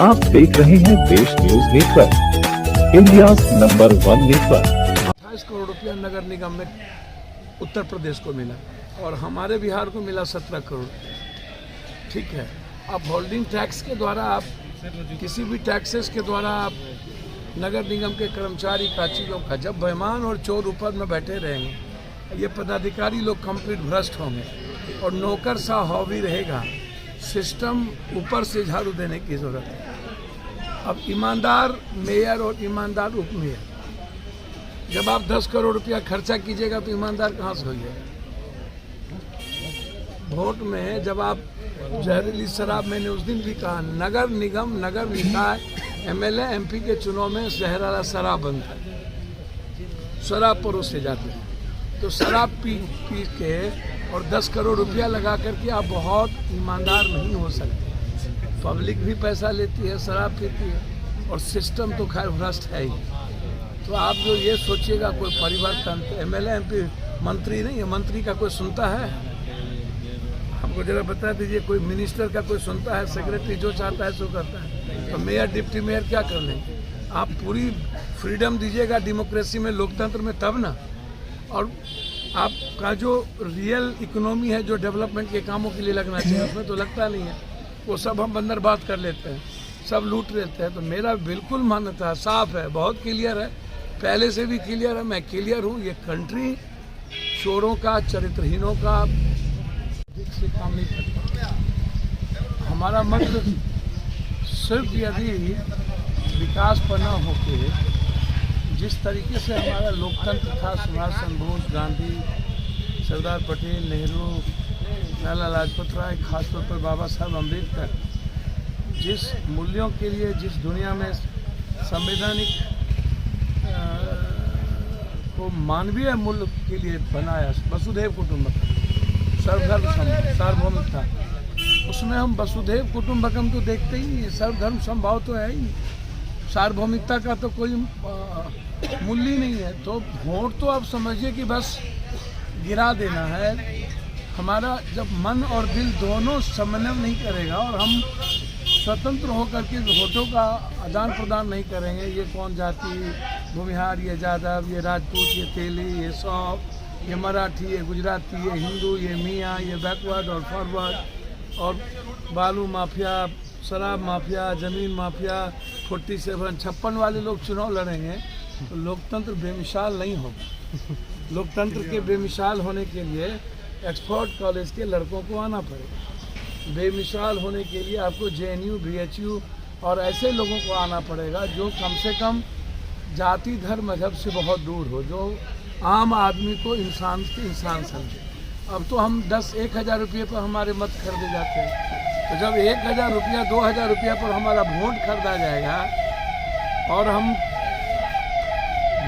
आप देख रहे हैं देश news network, India number 1 network. 28 crore रुपया नगर निगम में उत्तर प्रदेश को मिला और हमारे बिहार को मिला 17 करोड़। ठीक है, अब होल्डिंग टैक्स के द्वारा आप किसी भी टैक्सेस के द्वारा आप नगर निगम के कर्मचारी का चीज़ों का जब बेईमान और चोर ऊपर में बैठे रहेंगे, ये पदाधिकारी लोग कंप्लीट भ्रष्ट होंगे और नौकर सा हॉबी रहेगा। सिस्टम ऊपर से झाड़ू देने की जरूरत है। अब ईमानदार मेयर और ईमानदार उप मेयर, जब आप 10 करोड़ रुपया खर्चा कीजिएगा तो ईमानदार कहाँ से होइएगा? वोट में जब आप जहरीली शराब, मैंने उस दिन भी कहा, नगर निगम, नगर निकाय, एमएलए एमपी के चुनाव में जहरीला शराब बनता है, शराब परोसे जाते हैं। तो शराब पी के और 10 करोड़ रुपया लगा करके आप बहुत ईमानदार नहीं हो सकते। पब्लिक भी पैसा लेती है, शराब पीती है और सिस्टम तो खैर भ्रष्ट है ही। तो आप जो ये सोचिएगा कोई परिवर्तन, तो एमएलए एमपी मंत्री नहीं है, मंत्री का कोई सुनता है? हमको जरा बता दीजिए, कोई मिनिस्टर का कोई सुनता है? सेक्रेटरी जो चाहता है सो करता है। तो मेयर डिप्टी मेयर क्या कर लेंगे? आप पूरी फ्रीडम दीजिएगा डेमोक्रेसी में, लोकतंत्र में, तब ना। और आपका जो रियल इकोनॉमी है, जो डेवलपमेंट के कामों के लिए लगना चाहिए, उसमें तो लगता नहीं है। वो सब हम अंदर बात कर लेते हैं, सब लूट लेते हैं। तो मेरा बिल्कुल मान्यता साफ है, बहुत क्लियर है, पहले से भी क्लियर है, मैं क्लियर हूँ। ये कंट्री चोरों का, चरित्रहीनों का से काम नहीं करता। हमारा मत सिर्फ यदि विकास पर न होके, जिस तरीके से हमारा लोकतंत्र था, सुभाष चंद्र बोस, गांधी, सरदार पटेल, नेहरू, लाला लाजपत राय, खासतौर पर बाबा साहब अम्बेडकर, जिस मूल्यों के लिए, जिस दुनिया में संवैधानिक को मानवीय मूल्य के लिए बनाया, वसुधैव कुटुंबकम, सर्वधर्म सार्वभौमिकता, उसमें हम वसुधैव कुटुंबकम तो देखते ही नहीं, सर्वधर्म समभाव तो है ही, सार्वभौमिकता का तो कोई मूल्य ही नहीं है। तो वोट तो आप समझिए कि बस गिरा देना है। हमारा जब मन और दिल दोनों समन्वय नहीं करेगा और हम स्वतंत्र होकर के वोटों का आदान प्रदान नहीं करेंगे, ये कौन जाति, भूमिहार, ये यादव, ये राजपूत, ये तेली, ये सौप, ये मराठी, ये गुजराती, ये हिंदू, ये मियाँ, ये बैकवर्ड और फॉरवर्ड, और बालू माफिया, शराब माफिया, ज़मीन माफिया, 47, 56 वाले लोग चुनाव लड़ेंगे तो लोकतंत्र बेमिसाल नहीं होगा। लोकतंत्र के बेमिसाल होने के लिए ऑक्सफोर्ड कॉलेज के लड़कों को आना पड़ेगा। बेमिसाल होने के लिए आपको जेएनयू, बीएचयू और ऐसे लोगों को आना पड़ेगा जो कम से कम जाति, धर्म, मजहब से बहुत दूर हो, जो आम आदमी को इंसान के इंसान समझे। अब तो हम 10-1,000 रुपये पर हमारे मत खरीदे जाते हैं। तो जब 1,000 रुपया, 2,000 रुपया पर हमारा वोट खरीदा जाएगा और हम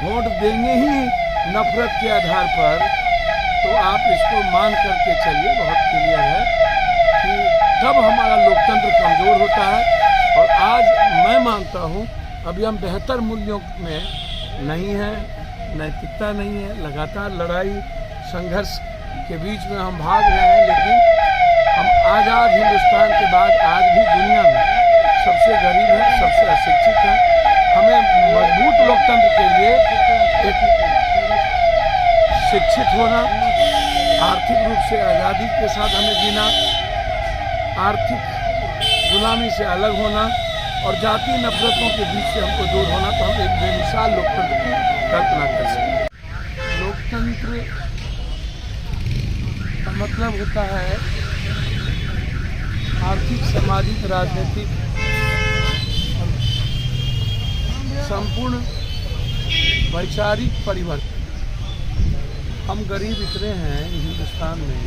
वोट देंगे ही नफरत के आधार पर, तो आप इसको मान करके चलिए, बहुत क्लियर है कि तब हमारा लोकतंत्र कमज़ोर होता है। और आज मैं मानता हूँ अभी हम बेहतर मूल्यों में नहीं हैं, नैतिकता नहीं है, लगातार लड़ाई संघर्ष के बीच में हम भाग रहे हैं। लेकिन हम आज़ाद हिंदुस्तान के बाद आज भी दुनिया में सबसे गरीब हैं, सबसे अशिक्षित हैं। हमें मजबूत लोकतंत्र के लिए एक शिक्षित होना, आर्थिक रूप से आज़ादी के साथ हमें जीना, आर्थिक गुलामी से अलग होना और जाति नफरतों के बीच से हमको दूर होना, तो हम एक बेमिसाल लोकतंत्र की कल्पना कर सकते। लोकतंत्र का मतलब होता है आर्थिक, सामाजिक, राजनीतिक और संपूर्ण वैचारिक परिवर्तन। हम गरीब इतने हैं हिंदुस्तान में,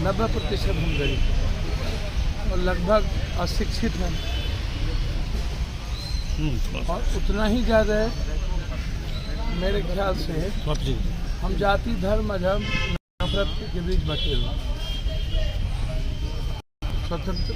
90% हम गरीब हैं और लगभग अशिक्षित हैं, और उतना ही ज़्यादा मेरे ख्याल से हम जाति, धर्म, मजहब, नफरत के बीच बचे हुए। स्वतंत्र